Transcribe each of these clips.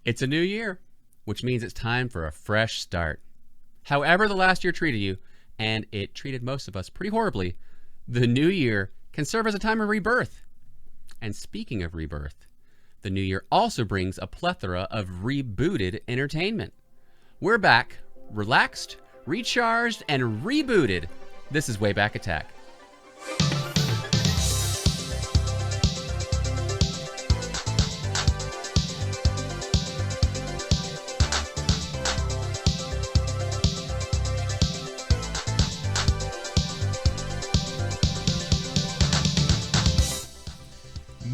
It's a new year, which means it's time for a fresh start. However the last year treated you, and it treated most of us pretty horribly, the new year can serve as a time of rebirth. And speaking of rebirth, the new year also brings a plethora of rebooted entertainment. We're back, relaxed, recharged, and rebooted. This is Way Back Attack.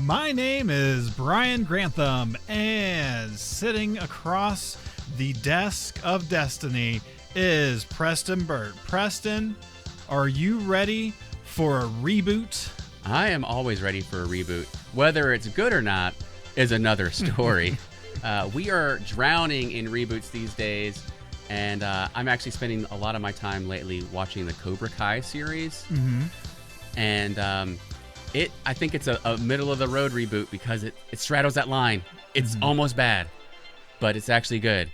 My name is Brian Grantham, and sitting across the desk of destiny is Preston Burt. Preston, are you ready for a reboot? I am always ready for a reboot. Whether it's good or not is another story. We are drowning in reboots these days, and I'm actually spending a lot of my time lately watching the Cobra Kai series. Mm-hmm. And I think it's a middle-of-the-road reboot because it straddles that line. It's almost bad, but it's actually good.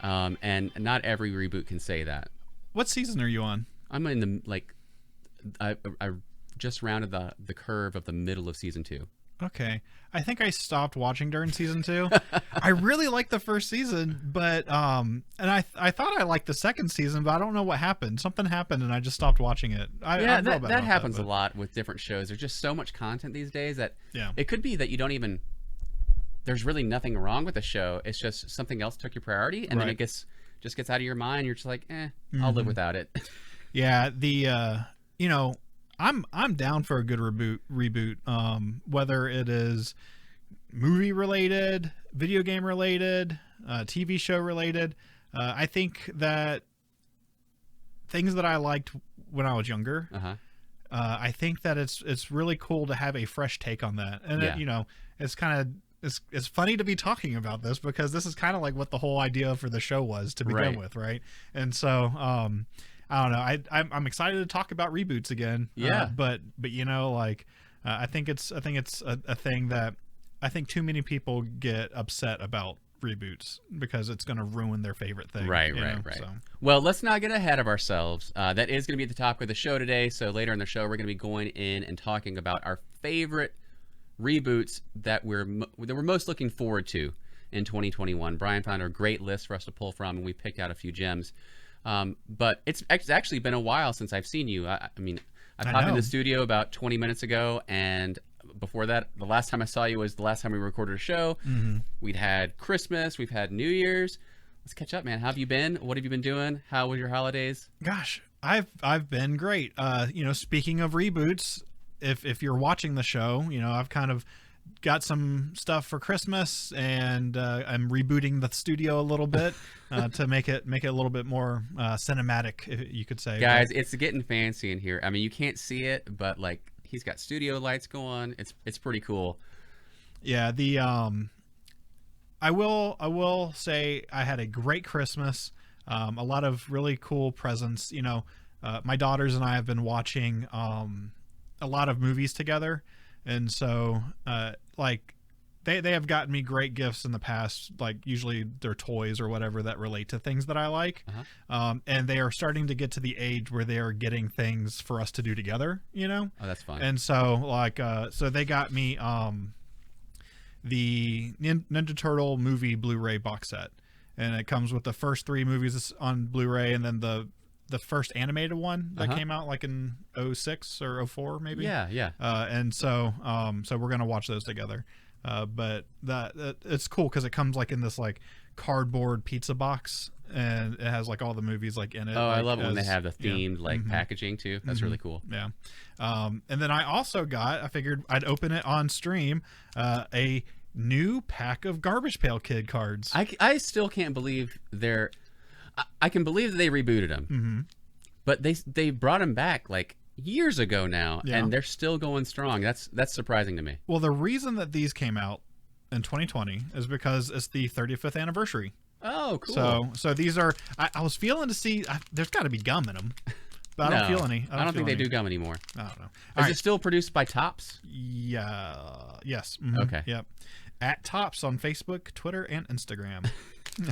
And not every reboot can say that. What season are you on? I'm in the, I just rounded the curve of the middle of season 2. Okay. I think I stopped watching during season 2. I really liked the first season, but and I thought I liked the second season, but I don't know what happened. Something happened and I just stopped watching it. That happens a lot with different shows. There's just so much content these days that it could be that you don't even, there's really nothing wrong with the show. It's just something else took your priority, and then it just gets out of your mind. You're just like, I'll live without it. Yeah, I'm down for a good reboot, whether it is movie related, video game related, TV show related. I think that things that I liked when I was younger, I think that it's really cool to have a fresh take on that. And it's kind of it's funny to be talking about this because this is kind of like what the whole idea for the show was to begin with, right? And so I don't know. I'm excited to talk about reboots again. Yeah. But I think it's a thing that I think too many people get upset about reboots because it's going to ruin their favorite thing. Right. So. Well, let's not get ahead of ourselves. That is going to be the topic of the show today. So later in the show, we're going to be going in and talking about our favorite reboots that we're most looking forward to in 2021. Brian found a great list for us to pull from, and we picked out a few gems. But it's actually been a while since I've seen you. I popped in the studio about 20 minutes ago, and before that, the last time I saw you was the last time we recorded a show. We'd had Christmas, we've had New Year's. Let's catch up, man. How have you been? What have you been doing? How was your holidays? Gosh, I've been great. Speaking of reboots, if you're watching the show, I've kind of got some stuff for Christmas, and I'm rebooting the studio a little bit to make it a little bit more cinematic, you could say. Guys, it's getting fancy in here. I mean, you can't see it, but he's got studio lights going. It's pretty cool. Yeah, I will say I had a great Christmas. A lot of really cool presents. My daughters and I have been watching a lot of movies together. And so, they have gotten me great gifts in the past, usually they're toys or whatever that relate to things that I like. And they are starting to get to the age where they are getting things for us to do together, Oh, that's fun. And so, so they got me the Ninja Turtle movie Blu-ray box set. And it comes with the first 3 movies on Blu-ray, and then the first animated one that came out in 06 or 04 maybe. Yeah. And so we're going to watch those together. But that it's cool because it comes in this cardboard pizza box, and it has all the movies in it. Oh, I love it when they have the themed packaging too. That's really cool. Yeah. And then I figured I'd open it on stream, a new pack of Garbage Pail Kid cards. I still can't believe I can believe that they rebooted them, but they brought them back years ago now, and they're still going strong. That's surprising to me. Well, the reason that these came out in 2020 is because it's the 35th anniversary. Oh, cool. So these are. I was feeling to see. There's got to be gum in them, but I don't feel any. I don't think they do gum anymore. I don't know. Is it still produced by Topps? Yeah. Yes. Okay. Yep. at Tops on Facebook, Twitter, and Instagram.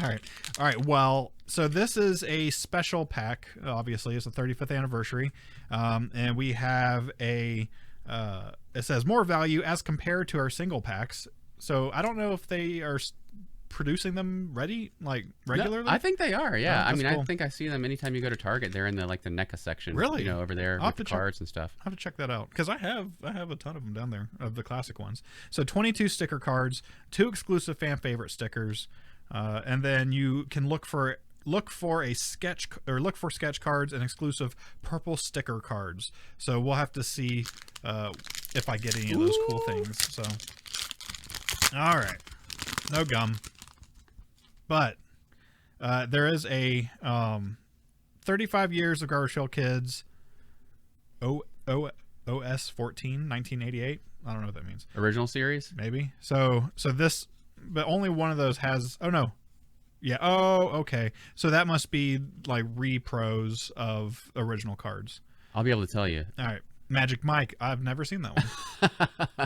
All right. Well, so this is a special pack. Obviously, it's the 35th anniversary, and we have a. It says more value as compared to our single packs. So I don't know if they are producing them regularly. No, I think they are. Yeah, Oh, I mean, cool. I think I see them anytime you go to Target. They're in the NECA section. Really? You know, over there with the cards and stuff. I have to check that out because I have a ton of them down there of the classic ones. So 22 sticker cards, 2 exclusive fan favorite stickers, and then you can look for sketch cards and exclusive purple sticker cards. So we'll have to see if I get any of those cool things. So all right, no gum. But there is a 35 years of Garbage Pail Kids OS 14 1988. I don't know what that means. Original series? Maybe. So this, but only one of those has. Oh no. Yeah. Oh, okay. So that must be like repros of original cards. I'll be able to tell you. All right. Magic Mike. I've never seen that one.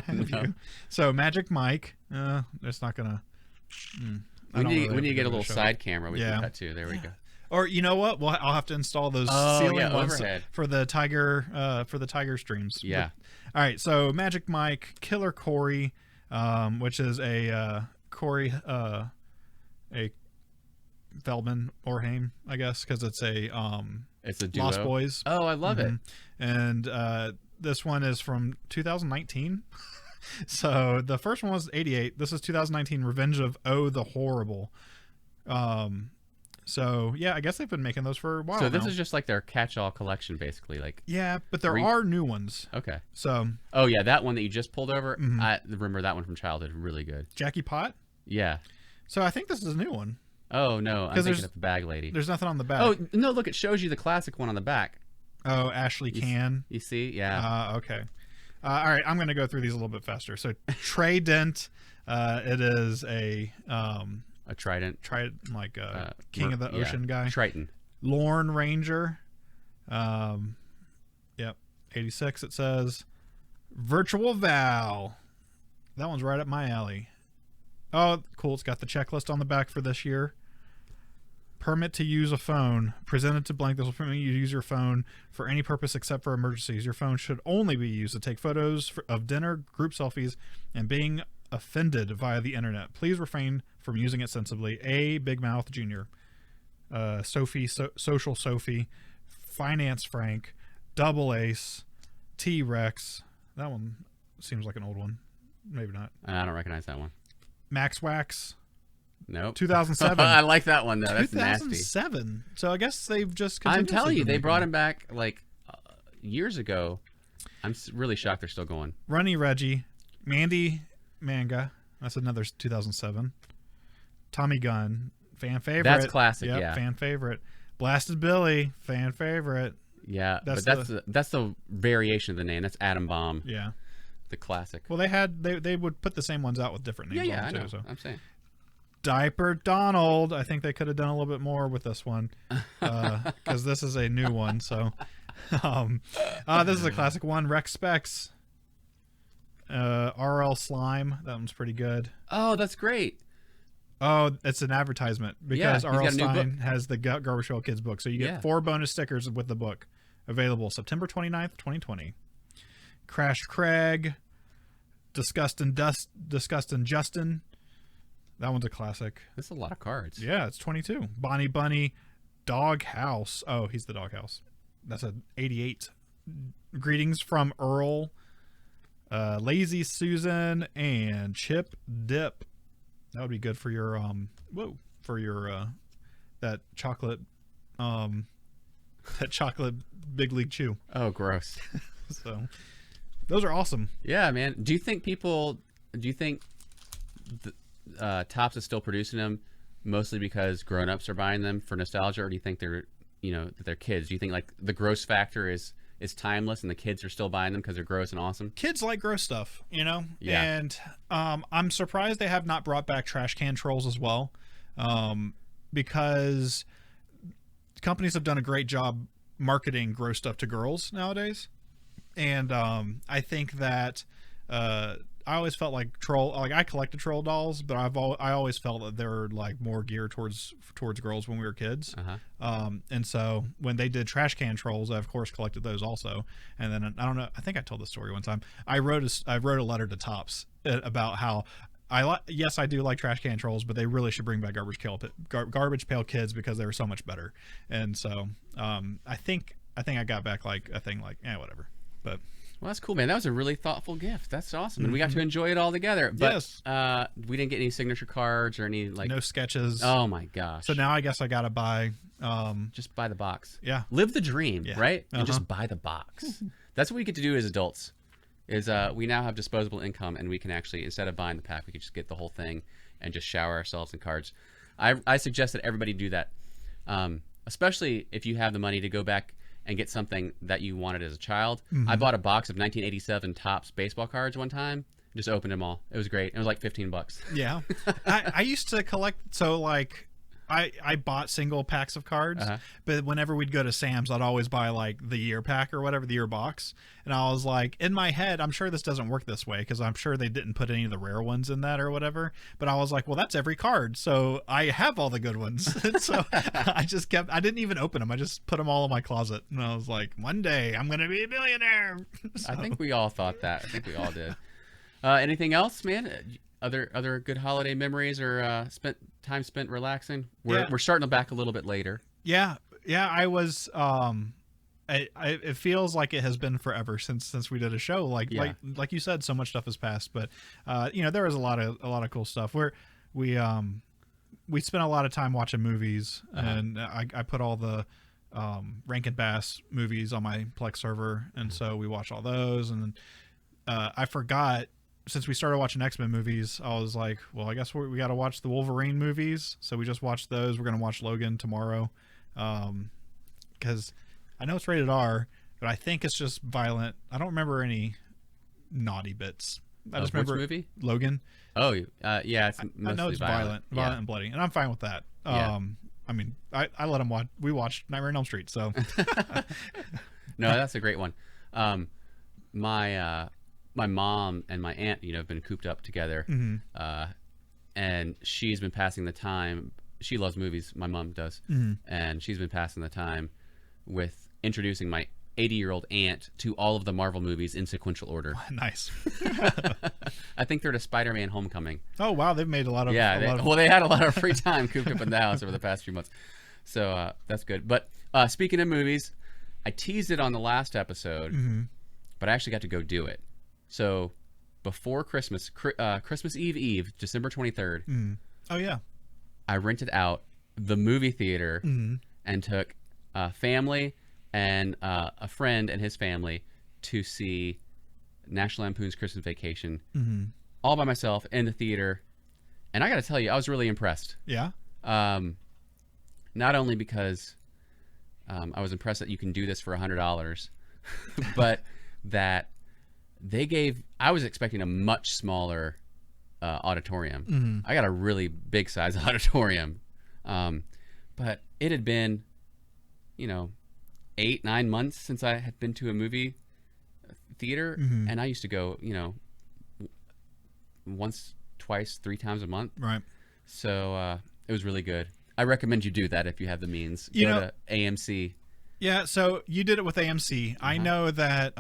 Have you? So Magic Mike. It's not gonna. We need to get a little side camera. We can cut too. There we go. Or you know what? Well, I'll have to install those ceiling ones overhead. for the tiger streams. Yeah. All right. So Magic Mike, Killer Corey, which is a Corey a Feldman Orheim, I guess, because it's a duo. Lost Boys. Oh, I love it. And this one is from 2019. So the first one was 88. This is 2019, Revenge of O the Horrible. So yeah, I guess they've been making those for a while. So this is just like their catch-all collection, basically. Like yeah, but there are new ones. Okay. So oh yeah, that one that you just pulled over. I remember that one from childhood. Really good. Jackie Pot. Yeah. So I think this is a new one. Oh no, I'm thinking of the bag lady. There's nothing on the back. Oh no, look, it shows you the classic one on the back. Oh, Ashley Can. You see? Yeah. Okay. All right, I'm going to go through these a little bit faster. So Trey Dent, it is a trident. Like King of the Ocean guy. Triton. Lorne Ranger. Yep. 86 it says. Virtual Val. That one's right up my alley. Oh, cool. It's got the checklist on the back for this year. Permit to use a phone. Presented to blank. This will permit you to use your phone for any purpose except for emergencies. Your phone should only be used to take photos of dinner, group selfies, and being offended via the internet. Please refrain from using it sensibly. A. Big Mouth Jr. Sophie, Social Sophie. Finance Frank. Double Ace. T-Rex. That one seems like an old one. Maybe not. I don't recognize that one. Max Wax. Nope. 2007. I like that one though. That's nasty. 2007. So I guess they've just. I'm telling you, they brought him back like years ago. I'm really shocked they're still going. Runny Reggie, Mandy Manga. That's another 2007. Tommy Gunn, fan favorite. That's classic. Yep, yeah, fan favorite. Blasted Billy, fan favorite. Yeah, that's the variation of the name. That's Atom Bomb. Yeah, the classic. Well, they would put the same ones out with different names. Yeah, on them I know. So. I'm saying. Diaper Donald. I think they could have done a little bit more with this one because this is a new one. So this is a classic one. Rex Specs. RL Slime. That one's pretty good. Oh, that's great. Oh, it's an advertisement because RL Slime has the Garbage Pail Kids book. So you get 4 bonus stickers with the book. Available September 29th, 2020. Crash Craig. Disgustin' Justin. That one's a classic. That's a lot of cards. Yeah, it's 22. Bonnie Bunny, Dog House. Oh, he's the Dog House. That's a 88. Greetings from Earl, Lazy Susan, and Chip Dip. That would be good for your that chocolate Big League Chew. Oh, gross. So those are awesome. Yeah, man. Do you think Topps is still producing them mostly because grown-ups are buying them for nostalgia, or do you think they're kids? Do you think like the gross factor is timeless and the kids are still buying them because they're gross and awesome? Kids like gross stuff, Yeah. And I'm surprised they have not brought back trash can trolls as well, because companies have done a great job marketing gross stuff to girls nowadays. And I think that I always felt like I collected troll dolls, but I always felt that they were like more geared towards girls when we were kids. And so when they did trash can trolls, I of course collected those also. And then I don't know, I think I told this story one time. I wrote a letter to Topps about how yes, I do like trash can trolls, but they really should bring back Garbage Pail Kids because they were so much better. And so I think I got back like a thing like whatever. But well, that's cool, man. That was a really thoughtful gift. That's awesome, and we got to enjoy it all together. But yes. We didn't get any signature cards or any no sketches. Oh my gosh! So now I guess I gotta buy. Just buy the box. Yeah. Live the dream, right? And just buy the box. That's what we get to do as adults. Is we now have disposable income, and we can actually, instead of buying the pack, we can just get the whole thing and just shower ourselves in cards. I suggest that everybody do that, especially if you have the money to go back and get something that you wanted as a child. I bought a box of 1987 Topps baseball cards one time. Just opened them all. It was great. It was like $15. Yeah. I used to collect, so like I bought single packs of cards, but whenever we'd go to Sam's, I'd always buy like the year pack or whatever, the year box. And I was like, in my head, I'm sure this doesn't work this way because I'm sure they didn't put any of the rare ones in that or whatever. But I was like, well, that's every card. So I have all the good ones. So I didn't even open them. I just put them all in my closet. And I was like, one day I'm going to be a millionaire. So. I think we all thought that. I think we all did. Anything else, man? Other good holiday memories or time spent relaxing? We're starting back a little bit later. Yeah. I was. It feels like it has been forever since we did a show. Like you said, so much stuff has passed. But there was a lot of cool stuff. We spent a lot of time watching movies, and I put all the Rankin Bass movies on my Plex server, and so we watched all those. And I forgot. Since we started watching X-Men movies, I was like, well, I guess we got to watch the Wolverine movies. So we just watched those. We're going to watch Logan tomorrow. Because I know it's rated R, but I think it's just violent. I don't remember any naughty bits. I just remember which movie? Logan. Oh, yeah. It's mostly I know it's violent and bloody, and I'm fine with that. I mean, I let him watch. We watched Nightmare on Elm Street, so. No, that's a great one. My mom and my aunt, have been cooped up together, and she's been passing the time. She loves movies. My mom does, and she's been passing the time with introducing my 80-year-old aunt to all of the Marvel movies in sequential order. Nice. I think they're to Spider-Man: Homecoming. Oh wow, they've made a lot of they had a lot of free time cooped up in the house over the past few months, so that's good. But speaking of movies, I teased it on the last episode, but I actually got to go do it. So before Christmas, Christmas Eve, December 23rd. Oh yeah. I rented out the movie theater and took a family and a friend and his family to see National Lampoon's Christmas Vacation all by myself in the theater. And I got to tell you, I was really impressed. Yeah. Not only because I was impressed that you can do this for $100, but that I was expecting a much smaller auditorium. I got a really big size auditorium. But it had been, 8-9 months since I had been to a movie theater. And I used to go, once, twice, 3 times a month. Right. So it was really good. I recommend you do that if you have the means. Go to AMC. Yeah, so you did it with AMC. I know that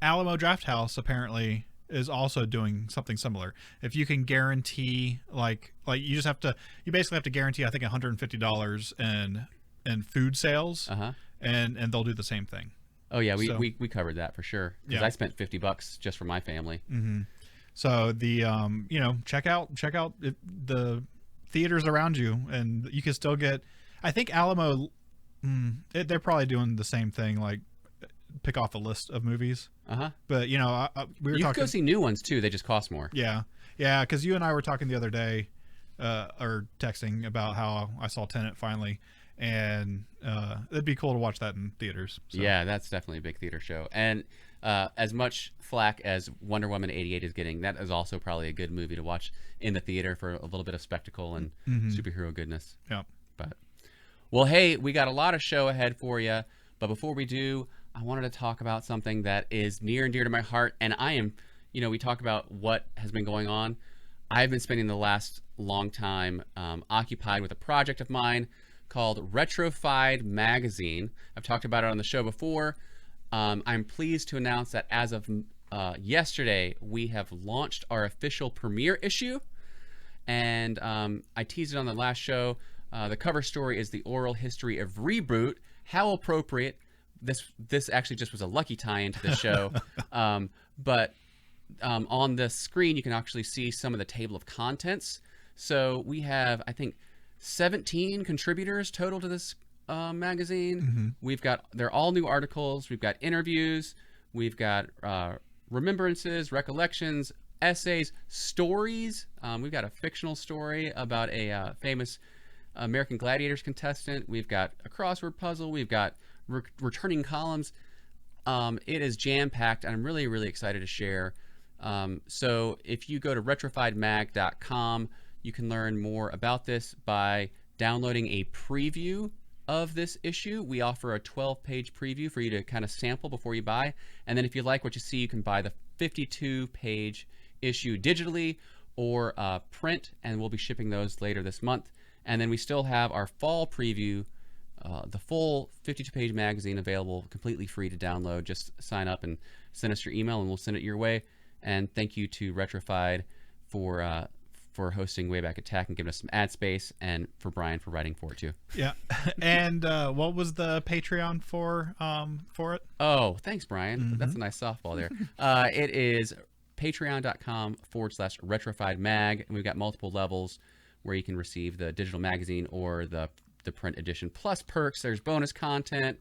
Alamo Drafthouse apparently is also doing something similar. If you can guarantee, like you basically have to guarantee, I think, $150 in food sales, and they'll do the same thing. Oh yeah, we covered that for sure because I spent $50 just for my family. So the check out the theaters around you, and you can still get. I think Alamo, they're probably doing the same thing, like pick off a list of movies. But we were you talking. can go see new ones too. They just cost more. Yeah, because you and I were talking the other day, or texting about how I saw Tenet finally, and it'd be cool to watch that in theaters. So. Yeah, that's definitely a big theater show. And as much flack as Wonder Woman 88 is getting, that is also probably a good movie to watch in the theater for a little bit of spectacle and superhero goodness. Yeah. But well, hey, we got a lot of show ahead for you. But before we do, I wanted to talk about something that is near and dear to my heart, and I am we talk about what has been going on. I've been spending the last long time occupied with a project of mine called Retrofied Magazine. I've talked about it on the show before. I'm pleased to announce that as of yesterday, we have launched our official premiere issue. And I teased it on the last show. The cover story is the oral history of Reboot. How appropriate. This actually just was a lucky tie-in to the show. But on the screen, you can actually see some of the table of contents. So we have, I think, 17 contributors total to this magazine. They're all new articles. We've got interviews. We've got remembrances, recollections, essays, stories. We've got a fictional story about a famous American Gladiators contestant. We've got a crossword puzzle. We've got returning columns. It is jam-packed, and I'm really, really excited to share. So if you go to retrofiedmag.com, you can learn more about this by downloading a preview of this issue. We offer a 12-page preview for you to kind of sample before you buy. And then if you like what you see, you can buy the 52-page issue digitally or print, and we'll be shipping those later this month. And then we still have our fall preview, the full 52-page magazine available completely free to download. Just sign up and send us your email, and we'll send it your way. And thank you to Retrofied for hosting Wayback Attack and giving us some ad space, and for Brian for writing for it too. Yeah. And what was the Patreon for it? Oh, thanks, Brian. That's a nice softball there. It is patreon.com/retrofiedmag, and we've got multiple levels where you can receive the digital magazine or the print edition, plus perks. There's bonus content,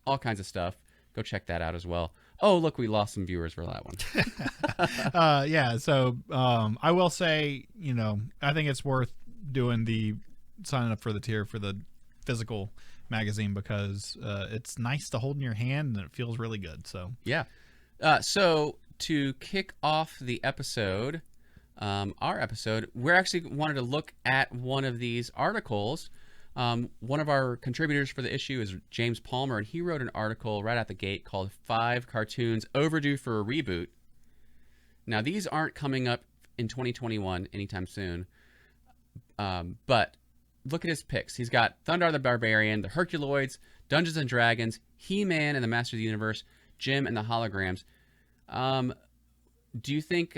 all kinds of stuff. Go check that out as well. Oh, look, we lost some viewers for that one. Yeah, so I will say, I think it's worth signing up for the tier for the physical magazine, because it's nice to hold in your hand and it feels really good. So yeah. So to kick off the episode, our episode, we're actually wanted to look at one of these articles. One of our contributors for the issue is James Palmer, and he wrote an article right out the gate called 5 Cartoons Overdue for a Reboot. Now, these aren't coming up in 2021 anytime soon, but look at his picks. He's got Thundar the Barbarian, the Herculoids, Dungeons and Dragons, He-Man and the Masters of the Universe, Jim and the Holograms. Do you think,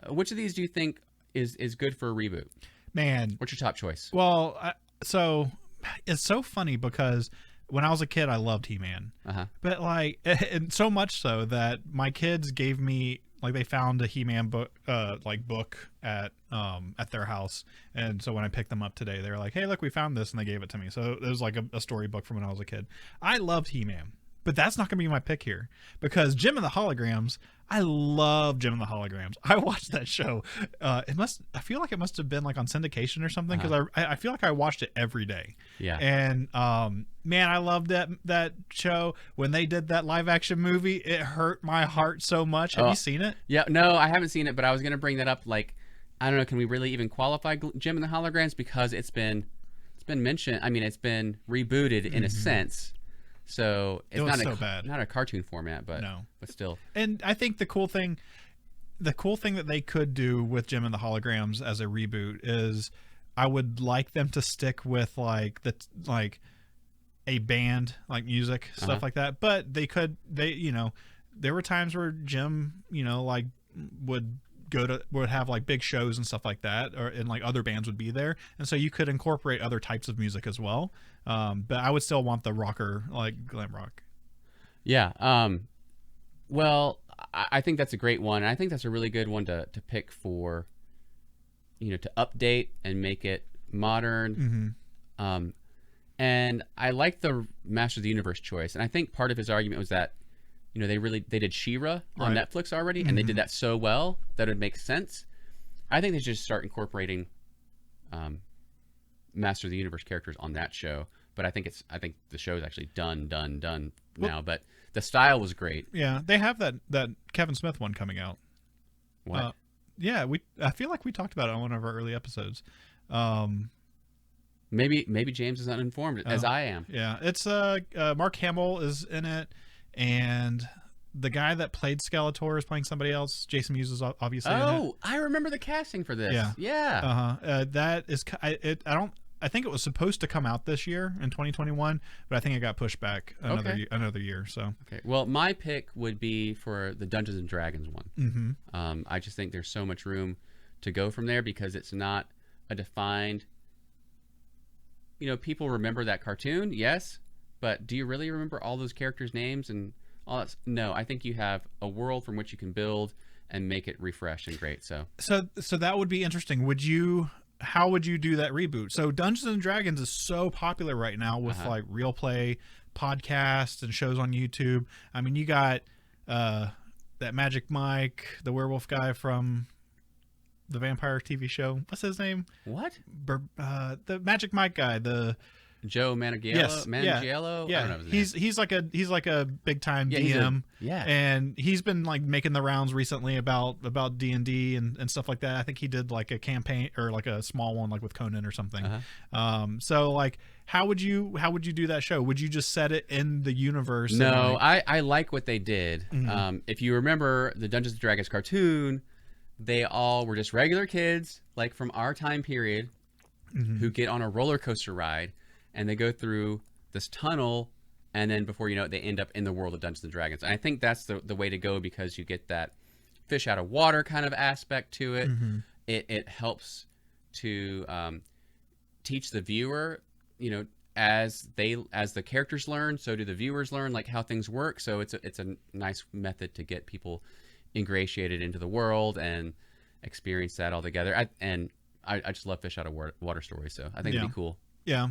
which of these do you think is good for a reboot? Man. What's your top choice? Well, so it's so funny because when I was a kid, I loved He-Man. But and so much so that my kids gave me, they found a He-Man book, book at their house. And so when I picked them up today, they were like, "Hey, look, we found this," and they gave it to me. So it was like a storybook from when I was a kid. I loved He-Man. But that's not going to be my pick here, because Jim and the Holograms, I love Jim and the Holograms. I watched that show. I feel like it must have been on syndication or something, because I feel like I watched it every day. Yeah. And man, I loved that show. When they did that live action movie, it hurt my heart so much. Have you seen it? Yeah, no, I haven't seen it, but I was going to bring that up. I don't know, can we really even qualify Jim and the Holograms, because it's been mentioned. I mean, it's been rebooted in a sense. So it's not a cartoon format, but still. And I think the cool thing that they could do with Jim and the Holograms as a reboot is, I would like them to stick with a band, music, stuff like that. But there were times where Jim, would have big shows and stuff like that, and other bands would be there, and so you could incorporate other types of music as well. But I would still want the rocker, glam rock. Yeah. Well, I think that's a great one, and I think that's a really good one to pick for, to update and make it modern. And I like the Masters of the Universe choice, and I think part of his argument was that, they did She-Ra on Netflix already, and they did that so well that it would make sense. I think they should just start incorporating Master of the Universe characters on that show. But I think the show is actually done now. But the style was great. Yeah, they have that Kevin Smith one coming out. What? Yeah, I feel like we talked about it on one of our early episodes. Maybe James is uninformed as I am. Yeah, it's Mark Hamill is in it, and the guy that played Skeletor is playing somebody else. Jason Mewes is obviously in it. Oh, I remember the casting for this. Yeah. That is I think it was supposed to come out this year in 2021, but I think it got pushed back another year. So okay. Well, my pick would be for the Dungeons and Dragons one. I just think there's so much room to go from there because it's not a defined. People remember that cartoon, yes, but do you really remember all those characters' names and all that? No, I think you have a world from which you can build and make it refresh and great. So that would be interesting. How would you do that reboot? So Dungeons and Dragons is so popular right now with like real play podcasts and shows on YouTube. I mean, you got that Magic Mike, the werewolf guy from the vampire TV show. What's his name? What? The Magic Mike guy, the Joe Manganiello. Yes. Manganiello? Yeah. I don't know his name. He's like a big time DM. And he's been like making the rounds recently about D&D and stuff like that. I think he did like a campaign or like a small one like with Conan or something. So like how would you do that show? Would you just set it in the universe? No, I like what they did. If you remember the Dungeons and Dragons cartoon, they all were just regular kids like from our time period who get on a roller coaster ride and they go through this tunnel, and then before you know it, they end up in the world of Dungeons & Dragons. And I think that's the way to go because you get that fish out of water kind of aspect to it. It helps to teach the viewer, as the characters learn, so do the viewers learn like how things work. So it's a nice method to get people ingratiated into the world and experience that all together. I just love fish out of water stories, so I think it'd be cool. Yeah.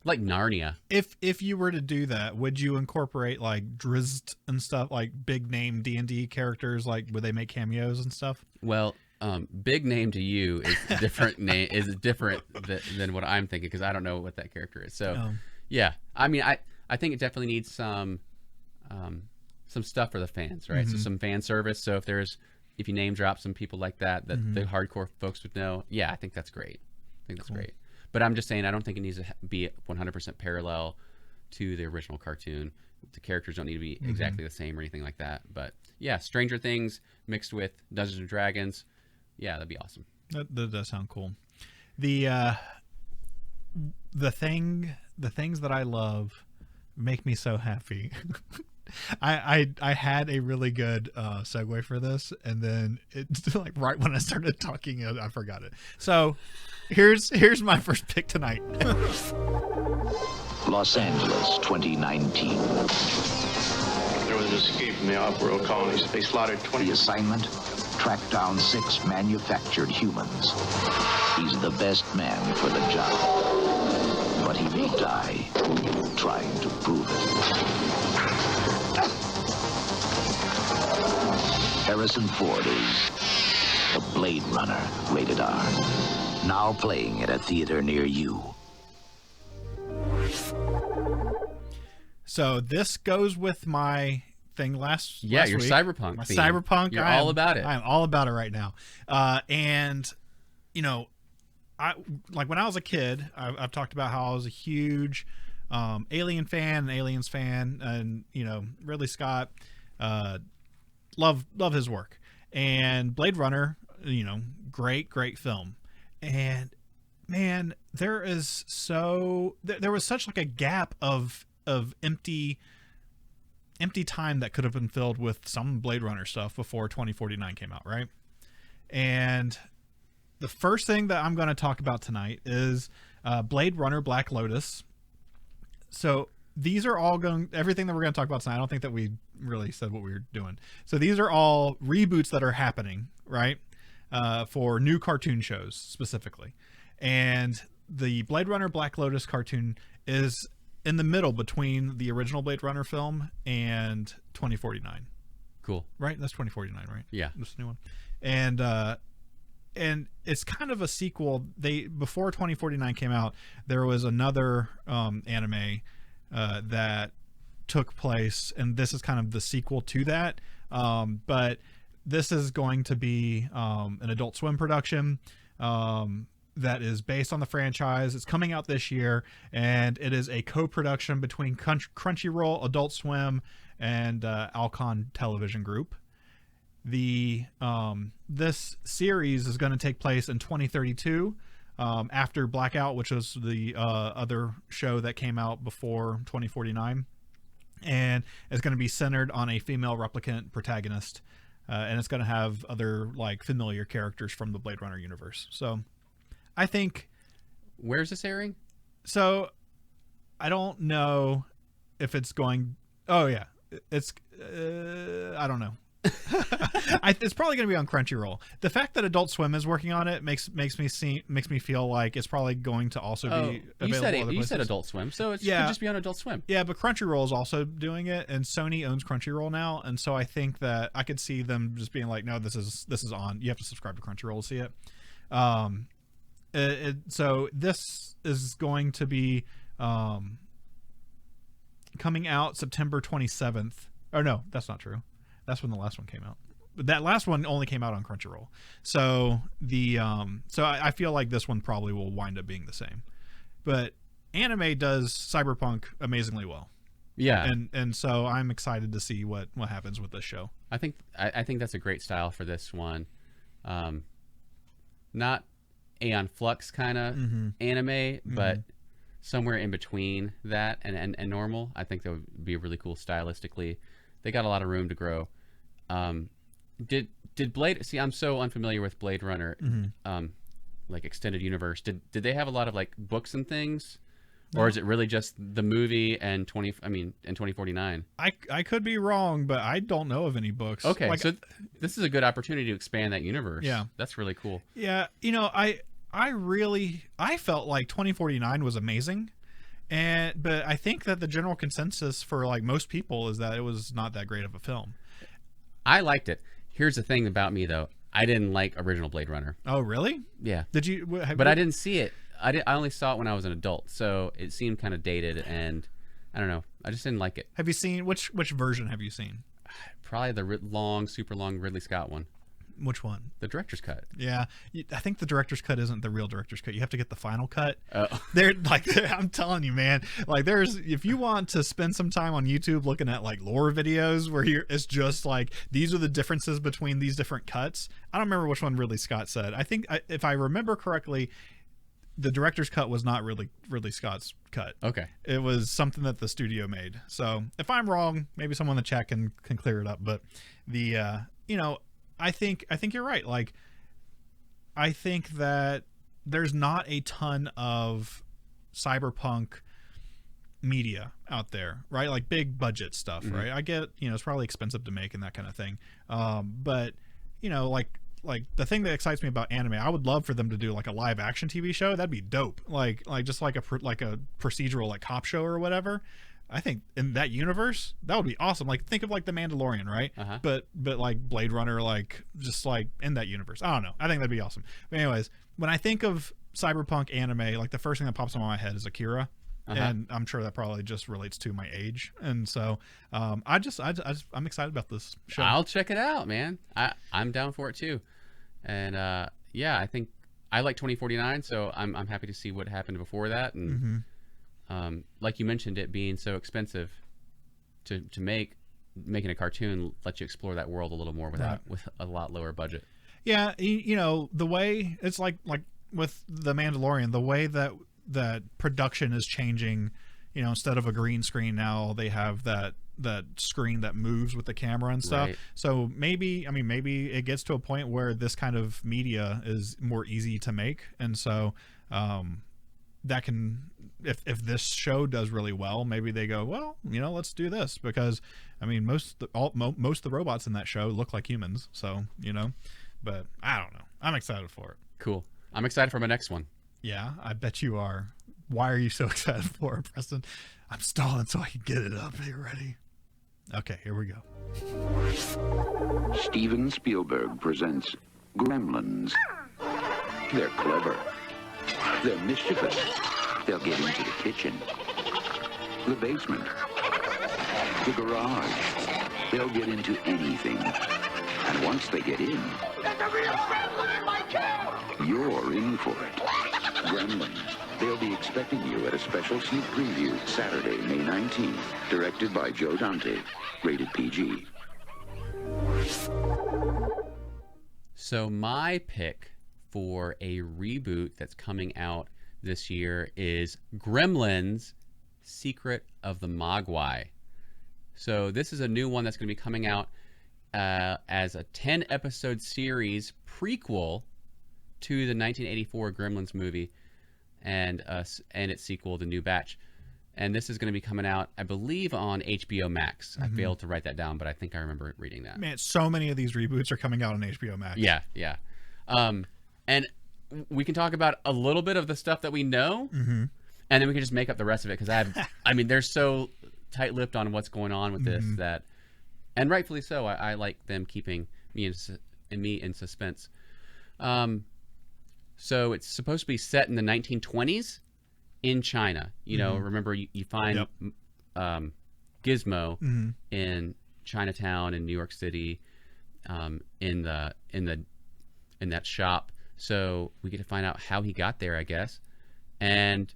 Like Narnia. If you were to do that, would you incorporate like Drizzt and stuff, like big name D&D characters? Like, would they make cameos and stuff? Well, big name to you is different than what I'm thinking because I don't know what that character is. So, yeah, I mean, I think it definitely needs some stuff for the fans, right? So some fan service. So if you name drop some people like that the hardcore folks would know, yeah, I think that's great. I think that's great. But I'm just saying, I don't think it needs to be 100% parallel to the original cartoon. The characters don't need to be exactly the same or anything like that. But yeah, Stranger Things mixed with Dungeons and Dragons, yeah, that'd be awesome. That does sound cool. The things that I love make me so happy. I had a really good segue for this, and then it's like right when I started talking, I forgot it. So here's my first pick tonight. Los Angeles, 2019. There was an escape from the off-world colonies. They slaughtered 20. The assignment: track down 6 manufactured humans. He's the best man for the job, but he may die trying to prove it. Harrison Ford is the Blade Runner, rated R. Now playing at a theater near you. So this goes with my thing last your week. cyberpunk My theme. cyberpunk. You're all about it. I am all about it right now. And I like when I was a kid, I've talked about how I was a huge Alien fan, and Aliens fan, and Ridley Scott. Love his work. And Blade Runner, great film. And man, there was such like a gap of empty time that could have been filled with some Blade Runner stuff before 2049 came out, right? And the first thing that I'm going to talk about tonight is Blade Runner Black Lotus. So these are all everything that we're going to talk about tonight, I don't think that we really said what we were doing. So these are all reboots that are happening, right? For new cartoon shows specifically. And the Blade Runner Black Lotus cartoon is in the middle between the original Blade Runner film and 2049. Cool. Right? That's 2049, right? Yeah. This new one. And it's kind of a sequel. Before 2049 came out, there was another anime that took place, and this is kind of the sequel to that. But this is going to be an Adult Swim production. that is based on the franchise. It's coming out this year, and it is a co-production between Crunchyroll, Adult Swim, and Alcon Television Group. This series is going to take place in 2032, after Blackout, which was the other show that came out before 2049, and it's going to be centered on a female replicant protagonist, and it's going to have other like familiar characters from the Blade Runner universe. So I think, where's this airing? So I don't know if it's going. Oh yeah, it's. I don't know. It's probably going to be on Crunchyroll. The fact that Adult Swim is working on it makes me feel like it's probably going to also be available. You said Adult Swim, so it could just be on Adult Swim. Yeah, but Crunchyroll is also doing it, and Sony owns Crunchyroll now, and so I think that I could see them just being like, no, this is on. You have to subscribe to Crunchyroll to see it. So this is going to be coming out September 27th. Oh no, that's not true. That's when the last one came out. But that last one only came out on Crunchyroll. So I feel like this one probably will wind up being the same. But anime does cyberpunk amazingly well. Yeah. And so I'm excited to see what happens with this show. I think that's a great style for this one. Not Aeon Flux kind of anime, but somewhere in between that and normal. I think that would be really cool stylistically. They got a lot of room to grow. Did Blade? See, I'm so unfamiliar with Blade Runner, like extended universe. Did they have a lot of like books and things, or is it really just the movie and 2049? I could be wrong, but I don't know of any books. Okay, so this is a good opportunity to expand that universe. Yeah, that's really cool. Yeah, I felt like 2049 was amazing. But I think that the general consensus for like most people is that it was not that great of a film. I liked it. Here's the thing about me though. I didn't like original Blade Runner. Oh, really? Yeah. Did you? But I didn't see it. I only saw it when I was an adult, so it seemed kind of dated, and I don't know. I just didn't like it. Have you seen which version have you seen? Probably the super long Ridley Scott one. Which one? The director's cut. Yeah, I think the director's cut isn't the real director's cut. You have to get the final cut. Oh. I'm telling you, man. Like, if you want to spend some time on YouTube looking at like lore videos where it's just like these are the differences between these different cuts. I don't remember which one Ridley Scott said. I think if I remember correctly, the director's cut was not really Ridley Scott's cut. Okay, it was something that the studio made. So if I'm wrong, maybe someone in the chat can clear it up. But I think you're right. Like, I think that there's not a ton of cyberpunk media out there, right? Like big budget stuff, right? I get, it's probably expensive to make and that kind of thing. But like the thing that excites me about anime, I would love for them to do like a live action TV show. That'd be dope. Like just like a procedural like cop show or whatever. I think in that universe, that would be awesome. Like, think of like The Mandalorian, right? But like Blade Runner, like just like in that universe. I don't know. I think that'd be awesome. But anyways, when I think of cyberpunk anime, like the first thing that pops in my head is Akira, and I'm sure that probably just relates to my age. And so, I'm excited about this show. I'll check it out, man. I'm down for it too. And yeah, I think I like 2049, so I'm happy to see what happened before that. And like you mentioned, it being so expensive to making a cartoon lets you explore that world a little more with a lot lower budget. Yeah, the way it's like with The Mandalorian, the way that production is changing. Instead of a green screen now, they have that screen that moves with the camera and stuff. Right. So maybe it gets to a point where this kind of media is more easy to make, and so that can, if this show does really well, maybe they go, well, let's do this, because most of the robots in that show look like humans, so but I don't know. I'm excited for it. Cool. I'm excited for my next one. Yeah, I bet you are. Why are you so excited for it, Preston? I'm stalling so I can get it up. Are you ready? Okay, here we go. Steven Spielberg presents Gremlins. They're clever. They're mischievous. They'll get into the kitchen, the basement, the garage. They'll get into anything. And once they get in, there's a real gremlin in my car! You're in for it. Gremlins. They'll be expecting you at a special sneak preview Saturday, May 19th. Directed by Joe Dante. Rated PG. So my pick for a reboot that's coming out this year is Gremlins Secret of the Mogwai. So this is a new one that's going to be coming out as a 10-episode series prequel to the 1984 Gremlins movie and its sequel, The New Batch. And this is going to be coming out, I believe, on HBO Max. I failed to write that down, but I think I remember reading that. Man, so many of these reboots are coming out on HBO Max. Yeah. And we can talk about a little bit of the stuff that we know, and then we can just make up the rest of it, because I mean, they're so tight-lipped on what's going on with this that, and rightfully so, I like them keeping me in suspense. So it's supposed to be set in the 1920s in China. You know, remember you find Gizmo in Chinatown in New York City, in that shop. So we get to find out how he got there, I guess. And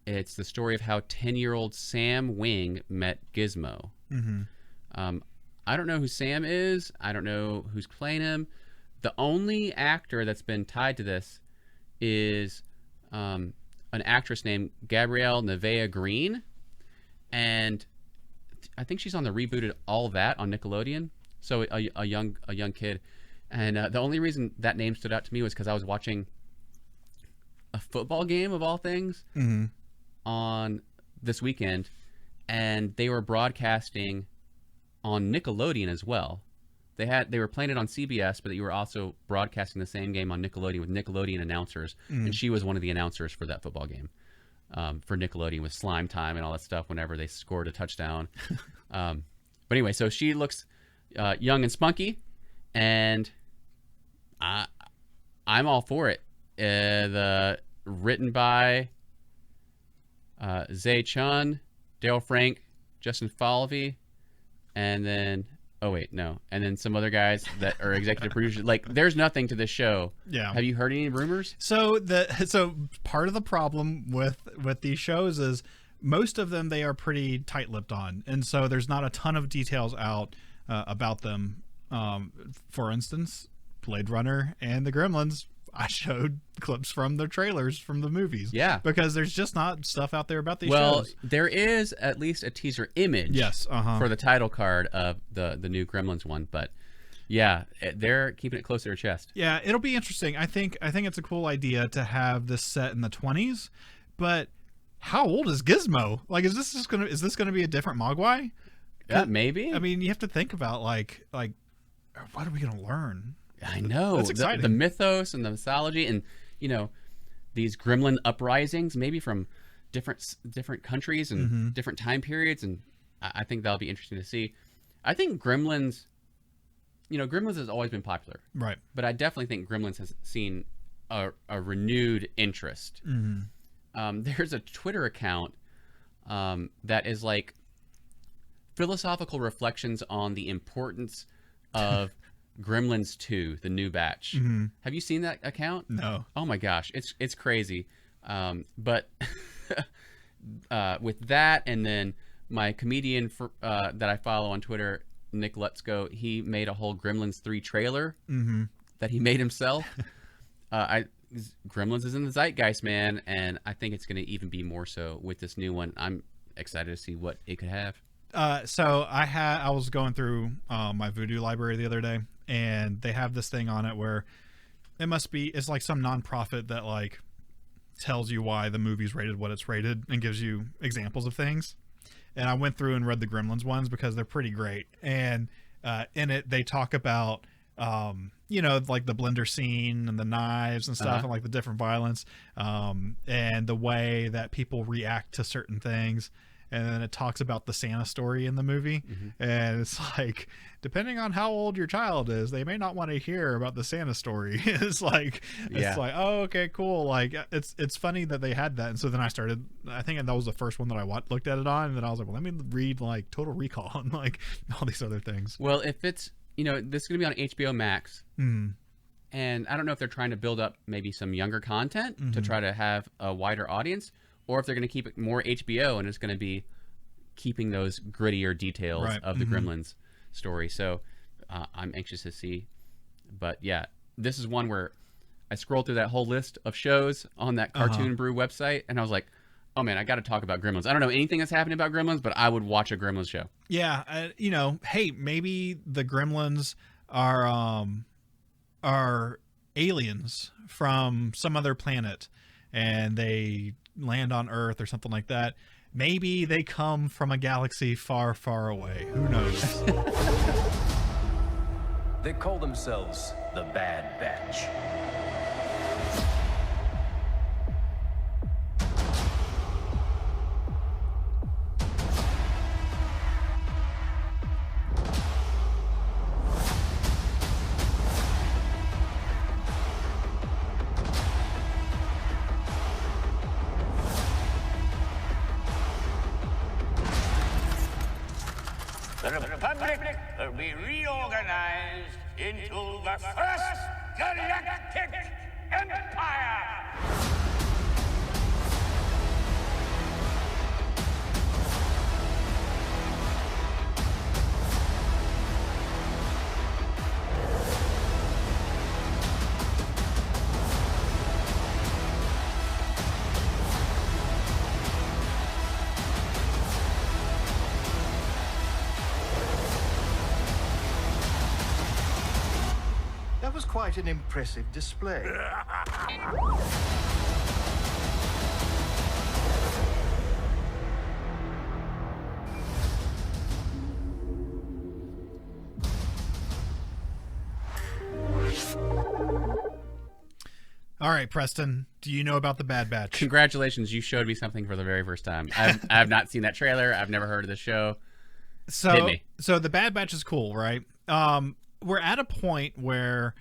it's the story of how 10-year-old Sam Wing met Gizmo. I don't know who Sam is. I don't know who's playing him. The only actor that's been tied to this is an actress named Gabrielle Nevaeh Green. And I think she's on the rebooted All That on Nickelodeon. So a young kid. And the only reason that name stood out to me was because I was watching a football game of all things on this weekend, and they were broadcasting on Nickelodeon as well. They were playing it on CBS, but you were also broadcasting the same game on Nickelodeon with Nickelodeon announcers, and she was one of the announcers for that football game for Nickelodeon with Slime Time and all that stuff whenever they scored a touchdown. But anyway, so she looks young and spunky, and I'm all for it. Written by Zay Chun, Dale Frank, Justin Falvey, and then and then some other guys that are executive producers. Like, there's nothing to this show. Yeah. Have you heard any rumors? So part of the problem with these shows is most of them they are pretty tight-lipped on, and so there's not a ton of details out about them. For instance, Blade Runner and the Gremlins, I showed clips from the trailers from the movies. Yeah. Because there's just not stuff out there about these shows. Well, there is at least a teaser image. Yes. For the title card of the new Gremlins one, but yeah, they're keeping it close to their chest. Yeah, it'll be interesting. I think it's a cool idea to have this set in the 20s, but how old is Gizmo? Like, is this gonna be a different Mogwai? Yeah, maybe. I mean, you have to think about like what are we gonna learn? I know. That's exciting. The mythos and the mythology, and these gremlin uprisings, maybe from different countries and different time periods, and I think that'll be interesting to see. I think Gremlins has always been popular, right? But I definitely think Gremlins has seen a renewed interest. There's a Twitter account that is like philosophical reflections on the importance of Gremlins 2, The New Batch. Have you seen that account? No. Oh my gosh, it's crazy. But with that, and then my comedian that I follow on Twitter, Nick Let's Go, he made a whole Gremlins 3 trailer that he made himself. Gremlins is in the zeitgeist, man, and I think it's going to even be more so with this new one. I'm excited to see what it could have. So I was going through my Voodoo library the other day, and they have this thing on it where it's like some nonprofit that like tells you why the movie's rated what it's rated and gives you examples of things. And I went through and read the Gremlins ones because they're pretty great. And in it, they talk about like the blender scene and the knives and stuff, and like the different violence, and the way that people react to certain things. And then it talks about the Santa story in the movie. And it's like, depending on how old your child is, they may not want to hear about the Santa story. It's like, oh, okay, cool. Like, it's funny that they had that. And so then I think that was the first one that I looked at it on. And then I was like, well, let me read like Total Recall and like all these other things. Well, if it's, this is going to be on HBO Max. And I don't know if they're trying to build up maybe some younger content to try to have a wider audience, or if they're going to keep it more HBO and it's going to be keeping those grittier details of the Gremlins story. So I'm anxious to see. But yeah, this is one where I scrolled through that whole list of shows on that Cartoon Brew website, and I was like, oh man, I got to talk about Gremlins. I don't know anything that's happening about Gremlins, but I would watch a Gremlins show. Yeah, you know, hey, maybe the Gremlins are aliens from some other planet, and they land on Earth or something like that. Maybe they come from a galaxy far, far away. Who knows? They call themselves the Bad Batch. The Republic will be reorganized into the First Galactic Empire! That was quite an impressive display. All right, Preston, do you know about the Bad Batch? Congratulations, you showed me something for the very first time. I have not seen that trailer. I've never heard of the show. Hit So, me. so the Bad Batch is cool, right? We're at a point where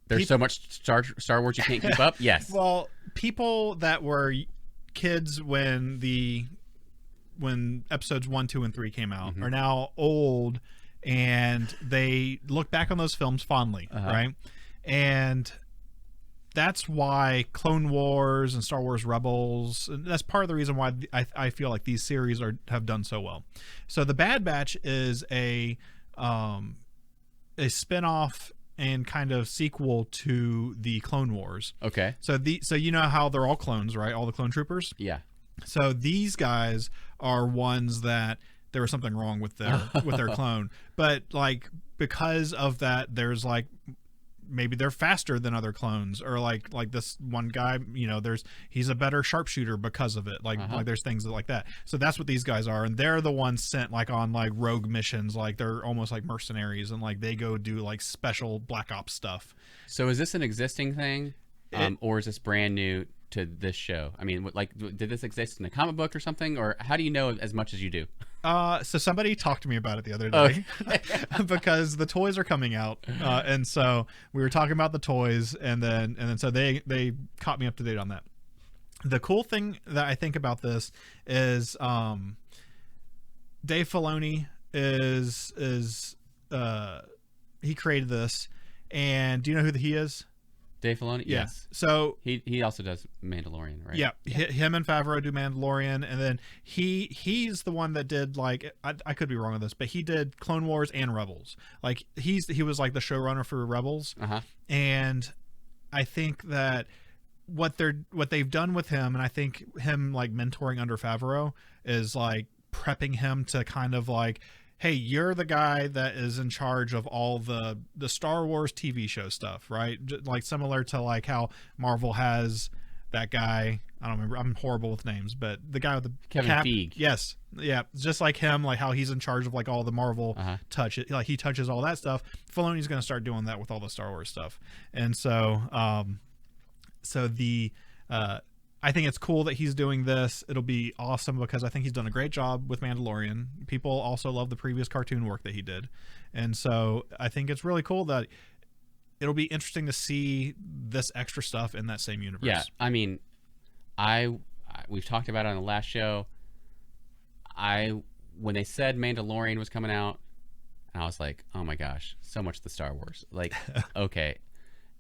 There's so much Star Wars you can't keep up. Yes. well, people that were kids when episodes 1, 2, and 3 came out are now old, and they look back on those films fondly, right? And that's why Clone Wars and Star Wars Rebels, and that's part of the reason why I feel like these series have done so well. So the Bad Batch is a spin-off and kind of sequel to the Clone Wars. Okay. So you know how they're all clones, right? All the clone troopers. Yeah. So these guys are ones that there was something wrong with their clone, but like because of that, there's like maybe they're faster than other clones, or like this one guy, you know, he's a better sharpshooter because of it. Like there's things like that. So that's what these guys are, and they're the ones sent like on like rogue missions, like they're almost like mercenaries, and like they go do like special black ops stuff. So is this an existing thing, or is this brand new to this show? I mean, like, did this exist in a comic book or something, or how do you know as much as you do? So somebody talked to me about it the other day because the toys are coming out, and so we were talking about the toys, and then so they caught me up to date on that. The cool thing that I think about this is Dave Filoni is he created this, and do you know who he is? Dave Filoni? Yeah. Yes. So he also does Mandalorian, right? Yeah. Him and Favreau do Mandalorian, and then he's the one that did, like, I could be wrong on this, but he did Clone Wars and Rebels. Like he was like the showrunner for Rebels, and I think that what they've done with him, and I think him like mentoring under Favreau is like prepping him to kind of like, hey, you're the guy that is in charge of all the Star Wars TV show stuff, right? Like similar to like how Marvel has that guy. I don't remember. I'm horrible with names, but the guy with the Kevin Feige. Yes, yeah, just like him, like how he's in charge of like all the Marvel touch. Like he touches all that stuff. Filoni's going to start doing that with all the Star Wars stuff, and so I think it's cool that he's doing this. It'll be awesome because I think he's done a great job with Mandalorian. People also love the previous cartoon work that he did. And so I think it's really cool that it'll be interesting to see this extra stuff in that same universe. Yeah, I mean, we've talked about it on the last show. When they said Mandalorian was coming out, I was like, oh my gosh, so much the Star Wars. Like, okay.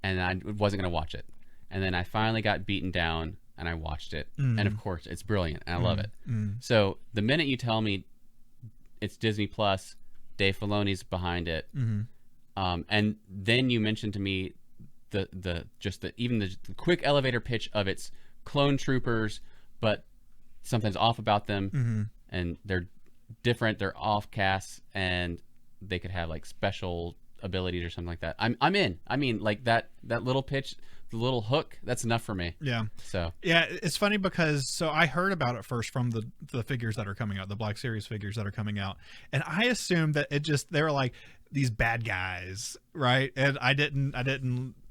and I wasn't going to watch it. And then I finally got beaten down, and I watched it. And of course, it's brilliant, and I love it. So the minute you tell me it's Disney Plus, Dave Filoni's behind it, and then you mentioned to me the quick elevator pitch of its clone troopers, but something's off about them, and they're different, they're off casts, and they could have like special abilities or something like that. I'm in. I mean, like that little pitch, the little hook, that's enough for me. Yeah. So yeah, it's funny because I heard about it first from the figures that are coming out, the Black Series figures that are coming out, and I assumed that they were like these bad guys, right? And I didn't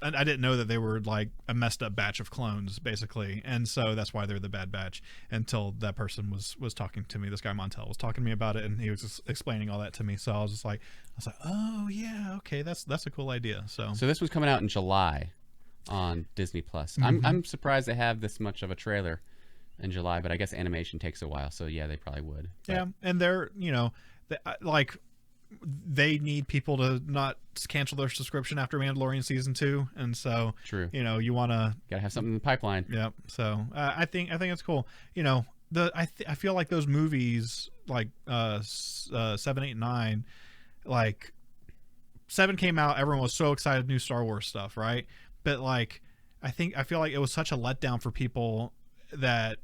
know that they were like a messed up batch of clones, basically, and so that's why they're the Bad Batch. Until that person was talking to me, this guy Montel was talking to me about it, and he was just explaining all that to me. So I was like, oh yeah, okay, that's a cool idea. So this was coming out in July on Disney Plus. I'm surprised they have this much of a trailer in July, but I guess animation takes a while, so yeah, they probably would. But yeah, and they're they need people to not cancel their subscription after Mandalorian season 2, and so true. You want to gotta have something in the pipeline. Yeah. So I think it's cool. I feel like those movies like 7, 8, 9, like 7 came out, everyone was so excited, new Star Wars stuff, right? But like I feel like it was such a letdown for people that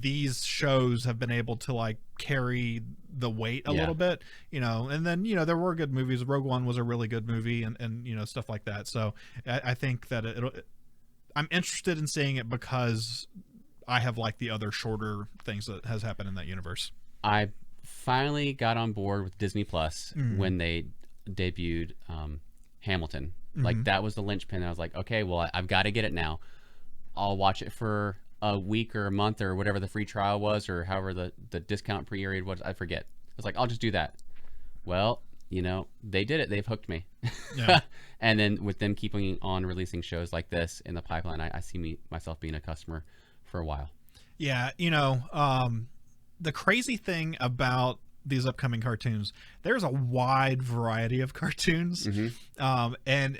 these shows have been able to like carry the weight a little bit, and then there were good movies. Rogue One was a really good movie, and stuff like that. So I think that I'm interested in seeing it because I have liked the other shorter things that has happened in that universe. I finally got on board with Disney Plus when they debuted Hamilton. Like that was the linchpin. I was like, okay, well, I've got to get it now. I'll watch it for a week or a month or whatever the free trial was, or however the discount period was. I forget. I was like, I'll just do that. Well, they did it. They've hooked me. Yeah. And then with them keeping on releasing shows like this in the pipeline, I see myself being a customer for a while. Yeah. The crazy thing about these upcoming cartoons, there's a wide variety of cartoons. And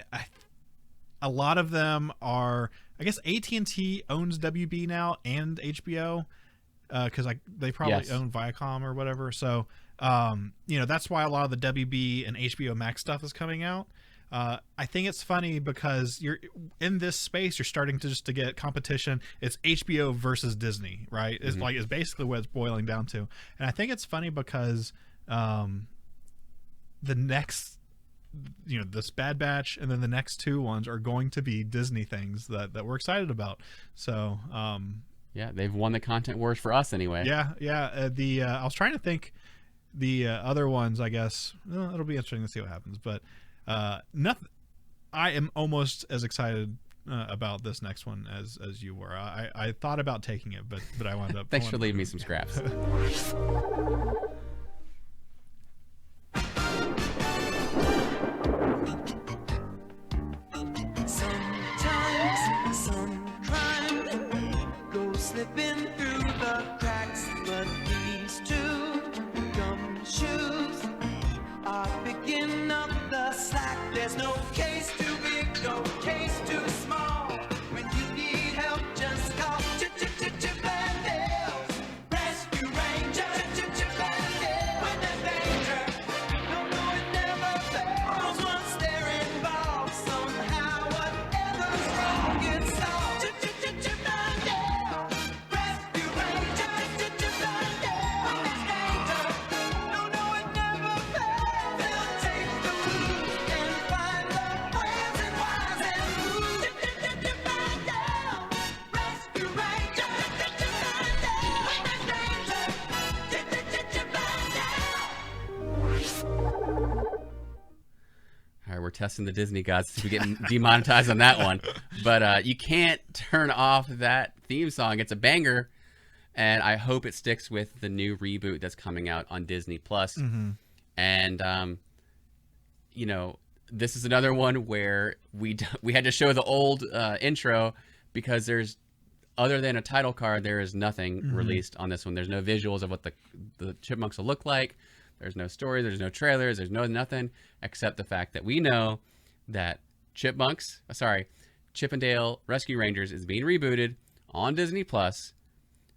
a lot of them are, I guess AT&T owns WB now and HBO, because they probably own Viacom or whatever. So that's why a lot of the WB and HBO Max stuff is coming out. I think it's funny because you're in this space, you're starting to get competition. It's HBO versus Disney, right? It's it's basically what it's boiling down to. And I think it's funny because the next, this Bad Batch and then the next 2 ones are going to be Disney things that we're excited about. So yeah, they've won the content wars for us anyway. Yeah. I was trying to think the other ones. I guess it'll be interesting to see what happens, but nothing. I am almost as excited about this next one as you were. I thought about taking it, but I wound up. Thanks for leaving me some scraps. Sometimes some crime goes slipping through the cracks, but these 2 gumshoes are picking up the slack. There's no case too big, no case too small. When you need help, just call Ch-ch-ch-ch-Bandels, Rescue Rangers, Ch-ch-ch-Bandels. When there's danger, no, it never fails. Once they're involved, somehow whatever's wrong gets solved. Ch-ch-ch-ch-Bandels, Rescue Rangers, Ch-ch-ch-Bandels. When there's danger, no, it never fails. They'll take the lead and find the ways and whys and who's. Ch-ch-ch-ch-Bandels, Rescue Rangers, Ch-ch-ch-Bandels. When there's danger, Ch-ch-ch-ch-Bandels. All right, we're testing the Disney gods to be getting demonetized on that one. But you can't turn off that theme song. It's a banger. And I hope it sticks with the new reboot that's coming out on Disney Plus. And, this is another one where we had to show the old intro because other than a title card, there is nothing released on this one. There's no visuals of what the chipmunks will look like. There's no story. There's no trailers. There's nothing except the fact that we know that Chippendale Rescue Rangers is being rebooted on Disney Plus.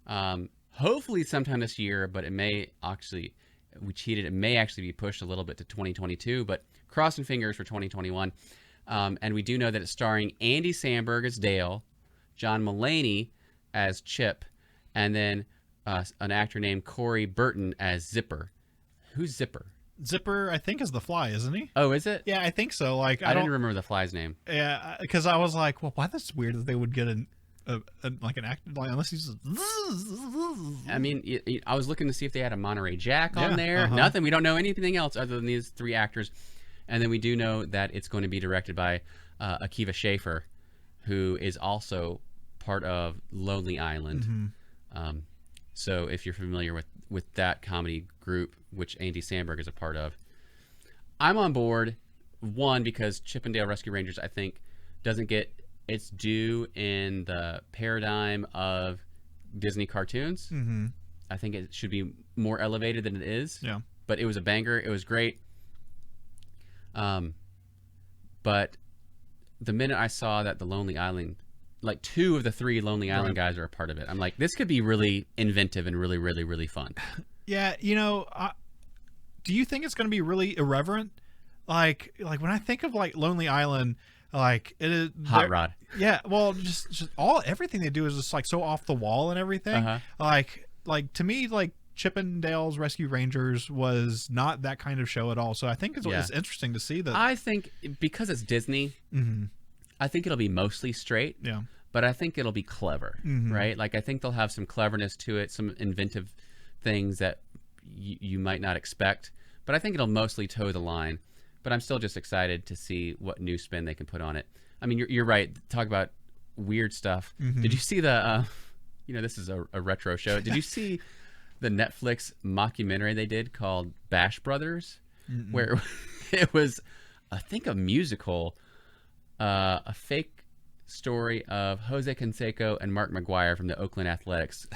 Hopefully sometime this year, but it may actually, we cheated, it may actually be pushed a little bit to 2022, but crossing fingers for 2021. And we do know that it's starring Andy Samberg as Dale, John Mulaney as Chip, and then an actor named Corey Burton as Zipper. Who's Zipper? Zipper, I think, is the Fly, isn't he? Oh, is it? Yeah, I think so. Like, I didn't remember the Fly's name. Yeah, because I was like, well, why that's weird that they would get an actor, like, unless he's just... I mean, I was looking to see if they had a Monterey Jack on there. uh-huh. Nothing. We don't know anything else other than these 3 actors. And then we do know that it's going to be directed by Akiva Schaffer, who is also part of Lonely Island. So if you're familiar with that comedy group, which Andy Samberg is a part of, I'm on board. One, because Chippendale Rescue Rangers, I think, doesn't get its due in the paradigm of Disney cartoons. I think it should be more elevated than it is. Yeah. But it was a banger. It was great. But the minute I saw that the Lonely Island, like 2 of the 3 Lonely Island guys are a part of it, I'm like, this could be really inventive and really, really, really fun. Yeah, you know, do you think it's going to be really irreverent? Like when I think of like Lonely Island, like it is Hot Rod. Yeah, well, just everything they do is just like so off the wall and everything. Like to me, like Chippendale's Rescue Rangers was not that kind of show at all. So I think it's interesting to see that. I think because it's Disney, I think it'll be mostly straight. Yeah. But I think it'll be clever, right? Like I think they'll have some cleverness to it, some inventive things that you might not expect. But I think it'll mostly toe the line. But I'm still just excited to see what new spin they can put on it. I mean, you're right. Talk about weird stuff. Did you see the, this is a retro show. Did you see the Netflix mockumentary they did called Bash Brothers? Where it was, I think, a musical, a fake story of Jose Canseco and Mark McGuire from the Oakland Athletics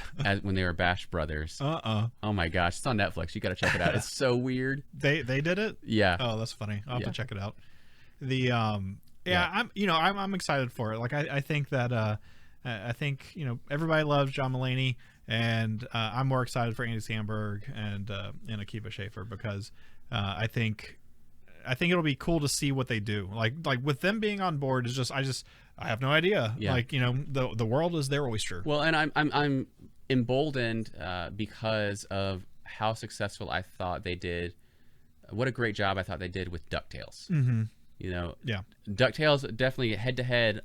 when they were Bash Brothers. Oh my gosh, it's on Netflix. You got to check it out. It's so weird. They did it? Yeah. Oh, that's funny. I'll have to check it out. I'm excited for it. Like I think that everybody loves John Mulaney, and I'm more excited for Andy Samberg and Akiva Schaffer because I think it'll be cool to see what they do. Like with them being on board is just I have no idea. Yeah. Like, the world is their oyster. Well, and I'm emboldened because of how successful I thought they did. What a great job I thought they did with DuckTales. Yeah. DuckTales definitely head to head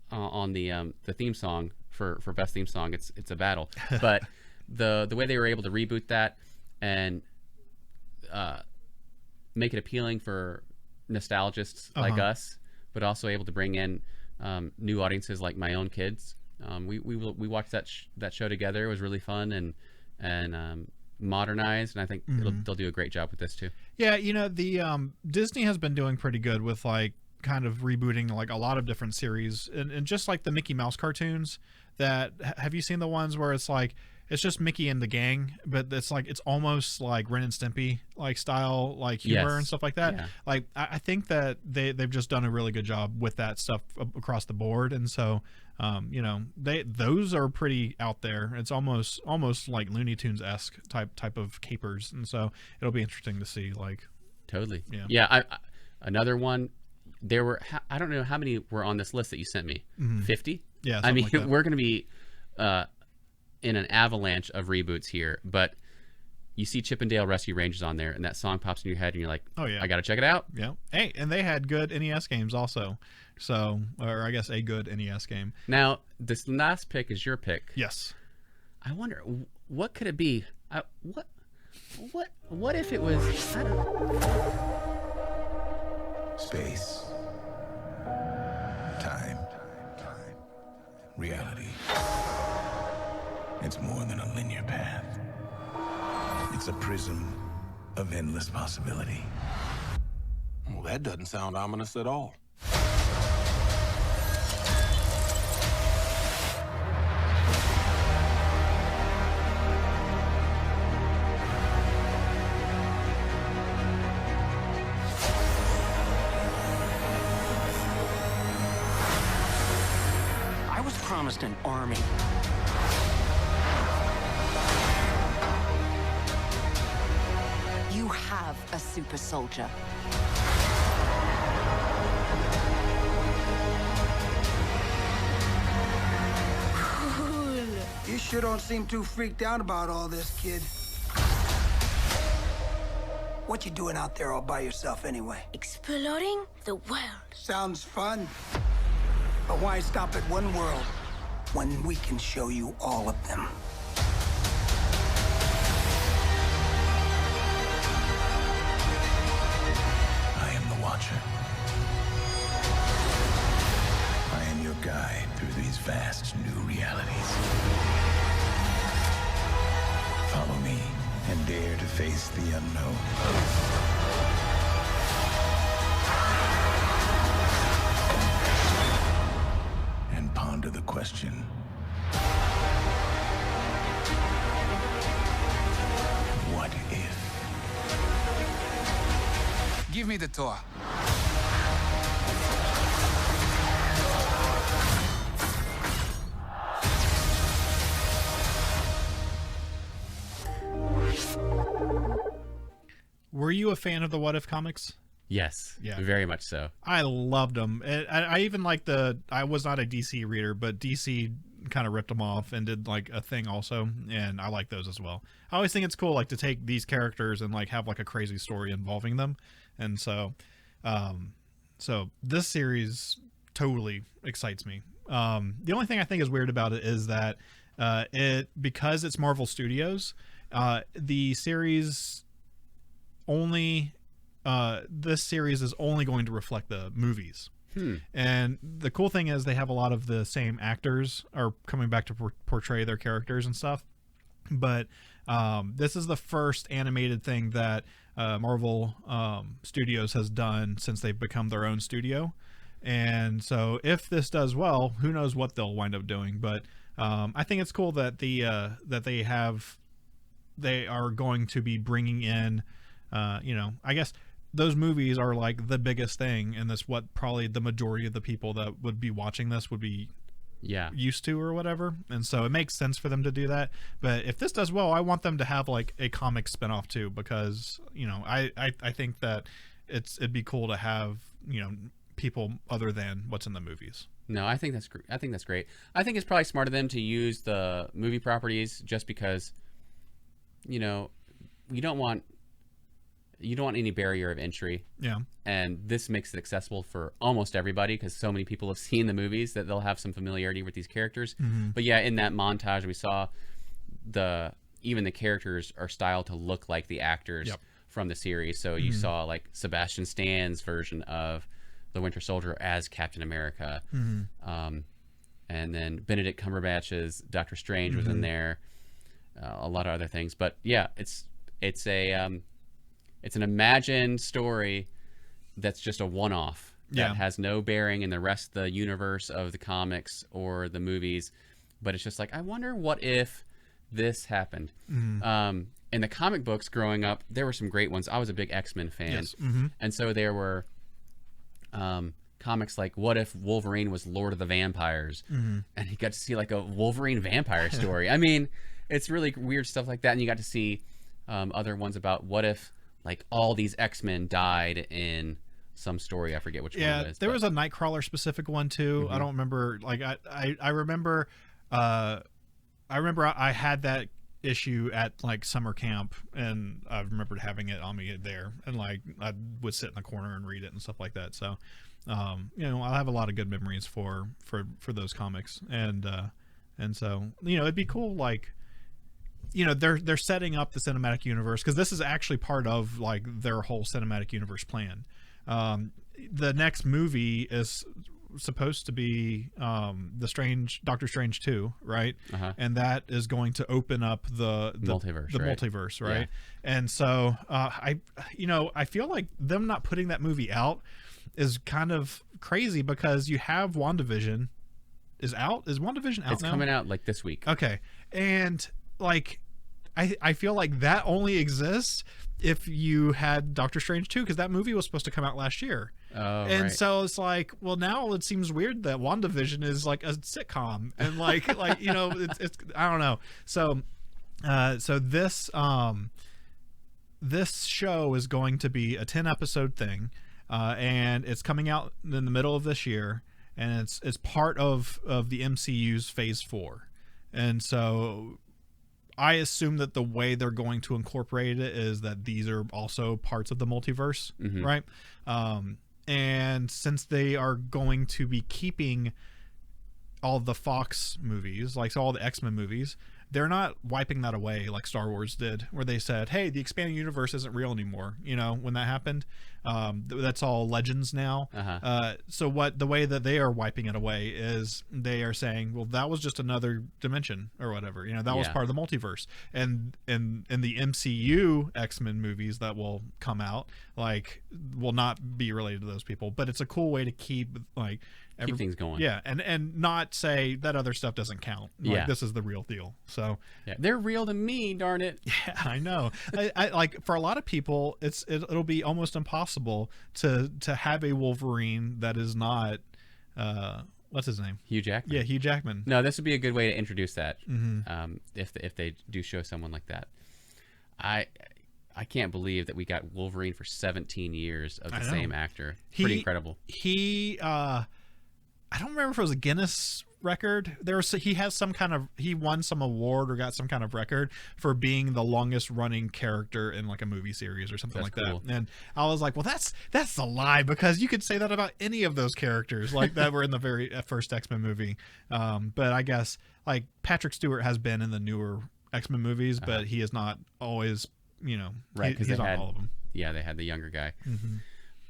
on the theme song for best theme song. It's a battle, but the way they were able to reboot that and make it appealing for nostalgists like us, but also able to bring in new audiences like my own kids. We watched that show together. It was really fun and modernized, and I think they'll do a great job with this too. Yeah, the Disney has been doing pretty good with like kind of rebooting like a lot of different series, and just like the Mickey Mouse cartoons. That have you seen the ones where it's like it's just Mickey and the gang, but it's almost like Ren and Stimpy like style, like humor and stuff like that. Yeah. Like I think that they've just done a really good job with that stuff across the board, and so those are pretty out there. It's almost like Looney Tunes-esque type of capers, and so it'll be interesting to see. Like totally, yeah. I another one. There were I don't know how many were on this list that you sent me. 50. Yeah, I mean like that. we're going to be in an avalanche of reboots here, but you see Chippendale Rescue Rangers on there, and that song pops in your head, and you're like, oh yeah, I got to check it out. Yeah. Hey, and they had good NES games also. So, or I guess a good NES game. Now, this last pick is your pick. Yes. I wonder, what could it be? What if it was, I don't know. Space. Time. Reality. It's more than a linear path. It's a prism of endless possibility. Well, that doesn't sound ominous at all. promised an army. You have a super soldier. Cool. You sure don't seem too freaked out about all this, kid. What you doing out there all by yourself anyway? Exploring the world. Sounds fun. But why stop at one world when we can show you all of them? I am the Watcher. I am your guide through these vast new realities. Follow me and dare to face the unknown. And ponder the question. What if? Give me the tour. Were you a fan of the What If comics? Yes. Yeah. Very much so. I loved them. I even like I was not a DC reader, but DC kind of ripped them off and did like a thing also, and I like those as well. I always think it's cool like to take these characters and like have like a crazy story involving them, and so this series totally excites me. The only thing I think is weird about it is that because it's Marvel Studios, the series only this series is only going to reflect the movies. And the cool thing is they have a lot of the same actors are coming back to portray their characters and stuff. But this is the first animated thing that Marvel Studios has done since they've become their own studio. And so if this does well, who knows what they'll wind up doing. But I think it's cool that they are going to be bringing in, I guess those movies are like the biggest thing, and that's what probably the majority of the people that would be watching this would be used to or whatever. And so it makes sense for them to do that. But if this does well, I want them to have like a comic spinoff too, because I think that it'd be cool to have people other than what's in the movies. No, I think that's great. I think it's probably smart of them to use the movie properties just because you don't want any barrier of entry. Yeah. And this makes it accessible for almost everybody because so many people have seen the movies that they'll have some familiarity with these characters. But yeah, in that montage we saw even the characters are styled to look like the actors from the series. So you saw like Sebastian Stan's version of the Winter Soldier as Captain America. And then Benedict Cumberbatch's Doctor Strange was in there. A lot of other things. But yeah, it's an imagined story that's just a one-off that has no bearing in the rest of the universe of the comics or the movies. But it's just like, I wonder what if this happened. In the comic books growing up, there were some great ones. I was a big X-Men fan. Yes. And so there were comics like What If Wolverine was Lord of the Vampires? And you got to see like a Wolverine vampire story. I mean, it's really weird stuff like that. And you got to see other ones about what if like all these X-Men died in some story. I forget which one it is. There was a Nightcrawler specific one too. I don't remember. Like I remember I had that issue at like summer camp, and I remembered having it on me there, and like I would sit in the corner and read it and stuff like that. So I have a lot of good memories for those comics, and so it'd be cool like they're setting up the cinematic universe, because this is actually part of like their whole cinematic universe plan. The next movie is supposed to be Doctor Strange 2, right? And that is going to open up the multiverse, right? Yeah. And so I feel like them not putting that movie out is kind of crazy, because you have WandaVision is out. Is WandaVision out? It's now? coming out like this week. Okay. And like I feel like that only exists if you had Doctor Strange 2, because that movie was supposed to come out last year. Oh, and right. so it's like, well, now it seems weird that WandaVision is like a sitcom, and like it's I don't know. So this show is going to be a 10 episode thing, and it's coming out in the middle of this year, and it's part of the MCU's Phase 4, and so I assume that the way they're going to incorporate it is that these are also parts of the multiverse, right? And since they are going to be keeping all the Fox movies, like all the X-Men movies, they're not wiping that away like Star Wars did, where they said, hey, the expanding universe isn't real anymore. When that happened, that's all legends now. So the way that they are wiping it away is they are saying, well, that was just another dimension or whatever. That was part of the multiverse. And in the MCU X-Men movies that will come out, like, will not be related to those people. But it's a cool way to keep things going. Yeah, and not say that other stuff doesn't count. Like, this is the real deal. So they're real to me, darn it. Yeah, I know. I like, for a lot of people, it'll be almost impossible to have a Wolverine that is not what's his name? Hugh Jackman. Yeah, Hugh Jackman. No, this would be a good way to introduce that. If they do show someone like that. I can't believe that we got Wolverine for 17 years of the same actor. Pretty incredible. I don't remember if it was a Guinness record. He won some award or got some kind of record for being the longest running character in like a movie series or something like that. And I was like, well, that's a lie, because you could say that about any of those characters like that were in the very first X-Men movie. But I guess like Patrick Stewart has been in the newer X-Men movies, but he is not always, right, because he's on all of them. Yeah, they had the younger guy.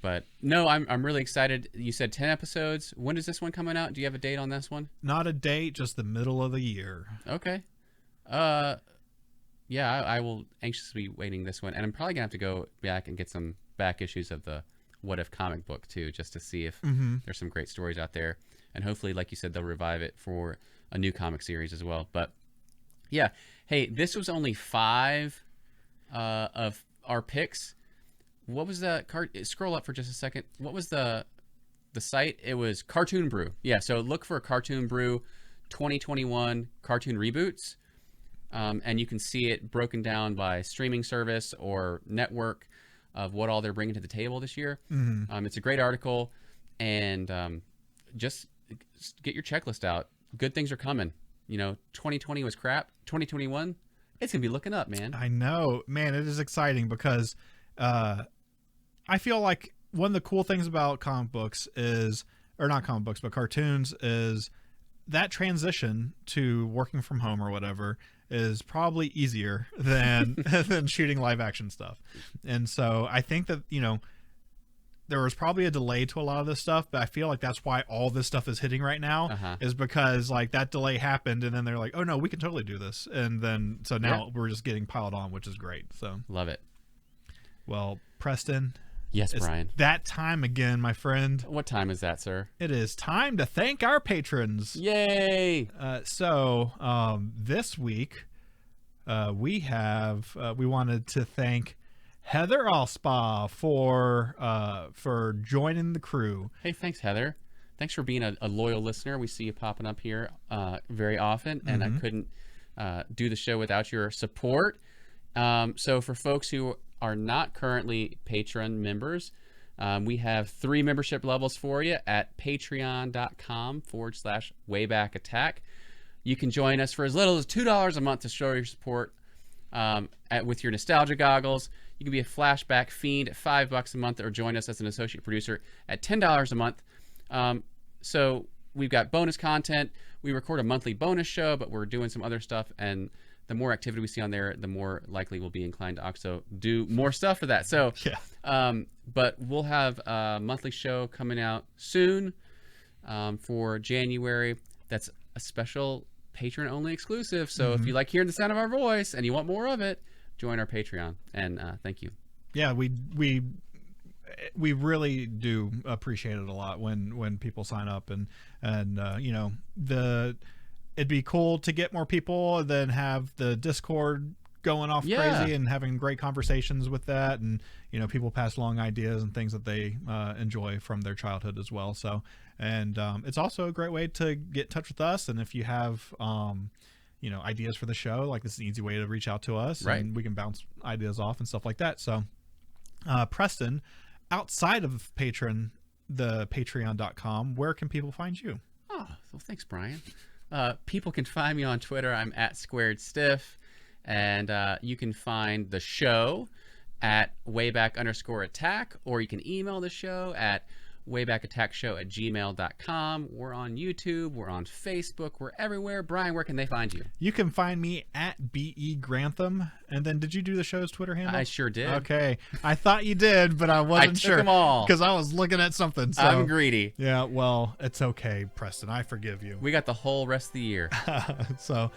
But no, I'm really excited. You said 10 episodes. When is this one coming out? Do you have a date on this one? Not a date, just the middle of the year. Okay. Yeah, I will anxiously be waiting this one, and I'm probably gonna have to go back and get some back issues of the What If comic book too, just to see if there's some great stories out there, and hopefully, like you said, they'll revive it for a new comic series as well. But yeah, hey, this was only 5 of our picks. What was the scroll up for just a second? What was the site? It was Cartoon Brew. Yeah, so look for Cartoon Brew 2021 Cartoon Reboots, and you can see it broken down by streaming service or network of what all they're bringing to the table this year. It's a great article, and just get your checklist out. Good things are coming. 2020 was crap. 2021, it's gonna be looking up, man. I know, man. It is exciting because I feel like one of the cool things about comic books is, or not comic books, but cartoons, is that transition to working from home or whatever is probably easier than than shooting live action stuff. And so I think that, there was probably a delay to a lot of this stuff, but I feel like that's why all this stuff is hitting right now, is because like that delay happened, and then they're like, oh no, we can totally do this. And then, so now we're just getting piled on, which is great. So love it. Well, Preston. Yes, Brian. That time again, my friend. What time is that, sir? It is time to thank our patrons. Yay! This week, we wanted to thank Heather Allspa for joining the crew. Hey, thanks, Heather. Thanks for being a loyal listener. We see you popping up here very often, and I couldn't do the show without your support. So for folks who are not currently Patreon members, we have 3 membership levels for you at patreon.com/waybackattack. You can join us for as little as $2 a month to show your support with your nostalgia goggles. You can be a flashback fiend at $5 a month, or join us as an associate producer at $10 a month. So we've got bonus content. We record a monthly bonus show, but we're doing some other stuff, and the more activity we see on there, the more likely we'll be inclined to also do more stuff for that. So, but we'll have a monthly show coming out soon for January. That's a special patron-only exclusive. So if you like hearing the sound of our voice and you want more of it, join our Patreon. And thank you. Yeah, we really do appreciate it a lot when people sign up, and it'd be cool to get more people, and then have the Discord going off Yeah. crazy and having great conversations with that, and people pass along ideas and things that they enjoy from their childhood as well. So, and it's also a great way to get in touch with us, and if you have ideas for the show, like, this is an easy way to reach out to us, Right. and we can bounce ideas off and stuff like that. So Preston, outside of the patreon.com, where can people find you? Oh, well, thanks, Brian. People can find me on Twitter. I'm at @SquaredStiff. And you can find the show at wayback_attack, or you can email the show at waybackattackshow@gmail.com. We're on YouTube. We're on Facebook. We're everywhere. Brian, where can they find you? You can find me at BE Grantham. And then, did you do the show's Twitter handle? I sure did. Okay. I thought you did, but I wasn't took sure. them all. Because I was looking at something. So. I'm greedy. Yeah, well, it's okay, Preston. I forgive you. We got the whole rest of the year. So,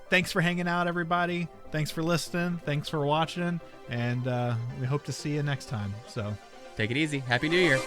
thanks for hanging out, everybody. Thanks for listening. Thanks for watching. And we hope to see you next time. So, take it easy. Happy New Year.